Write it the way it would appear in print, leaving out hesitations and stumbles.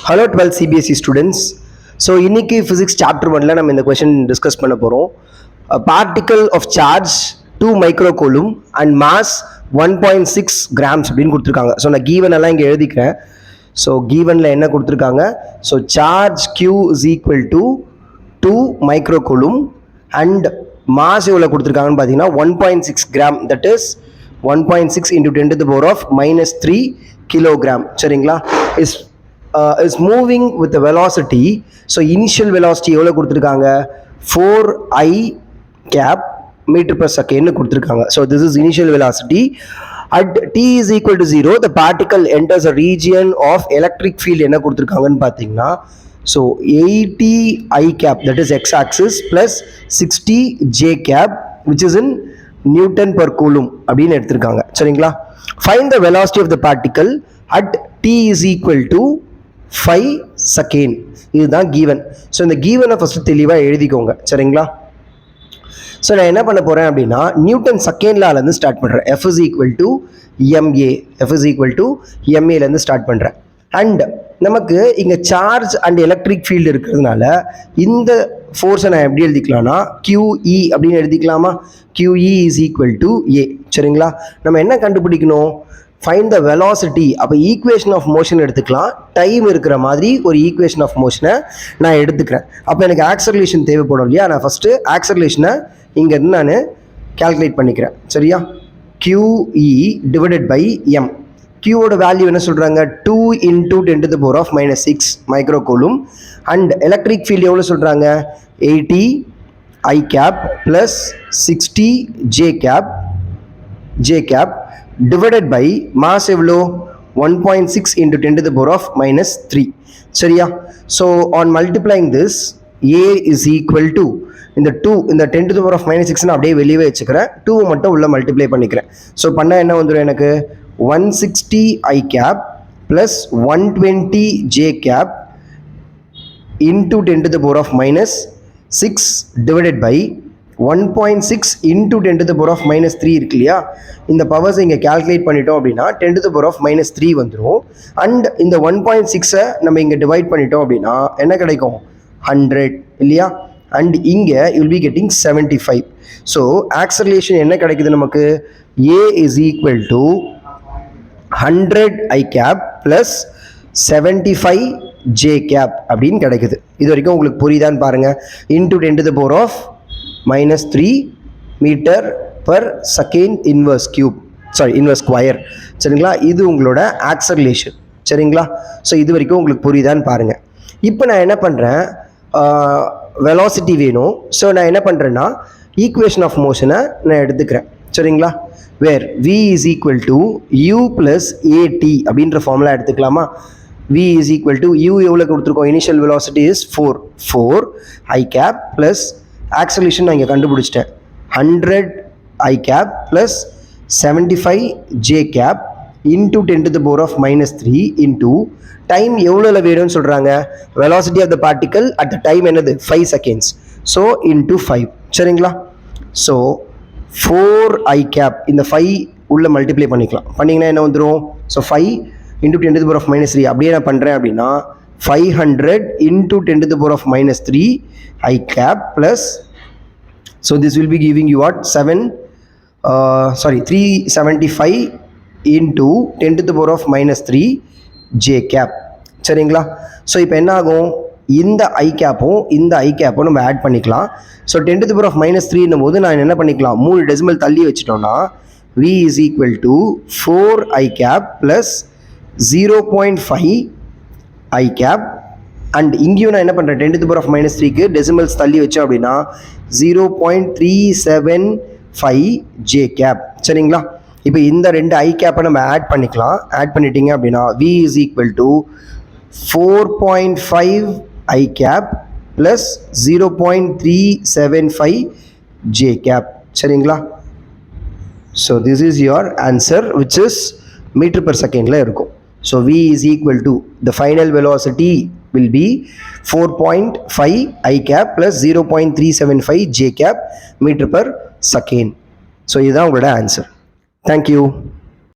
Hello 12 CBSE students. So இன்னைக்கு physics chapter 1ல நம்ம இந்த question discuss பண்ண போறோம். A particle of charge 2 microcoulomb and mass 1.6 grams அப்படின்னு கொடுத்திருக்காங்க. So நான் given எல்லாம் இங்க எழுதிக்கிறேன். So givenல என்ன கொடுத்திருக்காங்க? So charge Q is equal to 2 microcoulomb and mass எவ்வளவு கொடுத்திருக்காங்கன்னு பாத்தீங்கன்னா 1.6 gram, that is 1.6 into 10 to the power of minus 3 kilogram. சரிங்களா? is moving with the velocity. So initial velocity எவ்வளவு கொடுத்திருக்காங்க? 4i cap meter per second கொடுத்திருக்காங்க. So this is initial velocity. At t is equal to 0, the particle enters a region of electric field. என்ன கொடுத்திருக்காங்கன்னு பாத்தீங்கன்னா, so 80 i cap, that is x axis, plus 60 j cap, which is in Newton per coulomb அப்படின்னு எடுத்திருக்காங்க. சரிங்களா? Find the velocity of the particle at t is equal to 5 second. இதுதான் given. So இந்த given-ஐ first தெளிவாக எழுதிக்கோங்க. சரிங்களா? So நான் என்ன பண்ண போகிறேன் அப்படின்னா, நியூட்டன் செகண்ட் லாலேருந்து ஸ்டார்ட் பண்ணுறேன். F is equal to ma. F is equal to maலேருந்து ஸ்டார்ட் பண்ணுறேன். அண்ட் நமக்கு இங்கே சார்ஜ் அண்ட் எலக்ட்ரிக் ஃபீல்டு இருக்கிறதுனால இந்த ஃபோர்ஸை நான் எப்படி எழுதிக்கலாம்னா QE அப்படின்னு எழுதிக்கலாமா? QE is equal to A. சரிங்களா? நம்ம என்ன கண்டுபிடிக்கணும்? Find the velocity. அப்போ ஈக்குவேஷன் ஆஃப் மோஷன் எடுத்துக்கலாம். டைம் இருக்கிற மாதிரி ஒரு ஈக்குவேஷன் ஆஃப் மோஷனை நான் எடுத்துக்கிறேன். அப்போ எனக்கு ஆக்சலரேஷன் தேவைப்படும் இல்லையா? நான் ஃபஸ்ட்டு ஆக்சலரேஷனை இங்கேருந்து நான் கேல்குலேட் பண்ணிக்கிறேன். சரியா? QE divided by M. Qவோட வேல்யூ என்ன சொல்கிறாங்க? 2 into 10 to the power of minus 6 மைக்ரோகூலும். அண்ட் எலக்ட்ரிக் ஃபீல்டு எவ்வளோ சொல்கிறாங்க? 80 I cap plus 60 J cap divided by mass எவ்வளோ? 1.6 into 10 to the power of minus 3. சரியா? So on multiplying this, A is equal to இந்த 2 இந்த 10 to the power of minus 6 நான் அப்படியே வெளியே வச்சுக்கிறேன். 2 மட்டும் உள்ள மல்டிப்ளை பண்ணிக்கிறேன். ஸோ பண்ணால் என்ன வந்துடும் எனக்கு? 160 I cap plus 120 J cap into 10 to the power of minus 6 divided by 1.6 into 10 to the power of minus 3 இருக்கு இல்லையா? இந்த பவர்ஸ் இங்கே கேல்குலேட் பண்ணிட்டோம் அப்படின்னா 10 to the power of minus 3 வந்துடும். அண்ட் இந்த 1.6-ஐ நம்ம இங்கே டிவைட் பண்ணிட்டோம் அப்படின்னா என்ன கிடைக்கும்? 100 இல்லையா? அண்ட் இங்கே you will be getting 75. So acceleration என்ன கிடைக்குது நமக்கு? A is equal to 100 I cap plus 75 J cap அப்படின்னு கிடைக்குது. இது வரைக்கும் உங்களுக்கு புரியுதான்னு பாருங்க. into 10 to the power of minus 3 meter per second inverse cube, sorry inverse square. சரிங்களா? இது உங்களோட ஆக்சலரேஷன். சரிங்களா? ஸோ இது வரைக்கும் உங்களுக்கு புரியுதான்னு பாருங்க. இப்போ நான் என்ன பண்ணுறேன்? வெலாசிட்டி வேணும். ஸோ நான் என்ன பண்ணுறேன்னா ஈக்குவேஷன் ஆஃப் மோஷனை நான் எடுத்துக்கிறேன். சரிங்களா? வேர் V is equal to U plus AT அப்படின்ற ஃபார்முலா எடுத்துக்கலாமா? V is equal to U எவ்வளோ கொடுத்துருக்கோம்? Initial velocity is 4 I cap plus acceleration நான் இங்கே கண்டுபிடிச்சிட்டேன். 100 I cap plus 75 J cap into 10 to the power of minus 3 into time எவ்வளோ வேணும்னு சொல்கிறாங்க? Velocity of the particle at the time என்னது? 5 seconds. So into 5. சரிங்களா? ஸோ 4 I cap இந்த 5 உள்ள மல்டிப்ளை பண்ணிக்கலாம். பண்ணிங்கன்னா என்ன வந்துடும்? So 5 into 10 to the power of minus 3 அப்படியே நான் பண்ணுறேன் அப்படின்னா 500 into 10 to the power of minus 3 I cap plus, so this will be giving you what? 375 into 10 to the power of minus 3 J cap. சரிங்களா? So இப்போ என்ன ஆகும்? இந்த ஐ கேப்பும் இந்த ஐ கேப்பும் நம்ம ஆட் பண்ணிக்கலாம். So 10 to the power of minus 3 போது நான் என்ன பண்ணிக்கலாம்? 3 டெசிமல் தள்ளி வச்சிட்டோம்னா V is equal to 4 I cap plus 0.5 I cap. And இங்கேயும் நான் என்ன பண்ணுறேன்? 10 to the power of minus 3க்கு டெசிமல்ஸ் தள்ளி வச்சோம் அப்படின்னா 0.375 J cap. சரிங்களா? இப்போ இந்த ரெண்டு ஐ கேப்பை நம்ம ஆட் பண்ணிக்கலாம். ஆட் பண்ணிட்டீங்க அப்படின்னா V is equal to 4.5 I cap plus 0.375 J cap. சரிங்களா? So this is your answer, which is metre per secondல இருக்கும். So V is equal to the final velocity will be 4.5 I cap plus 0.375 J cap meter per second. So இதுதான் உங்களோட answer. Thank you.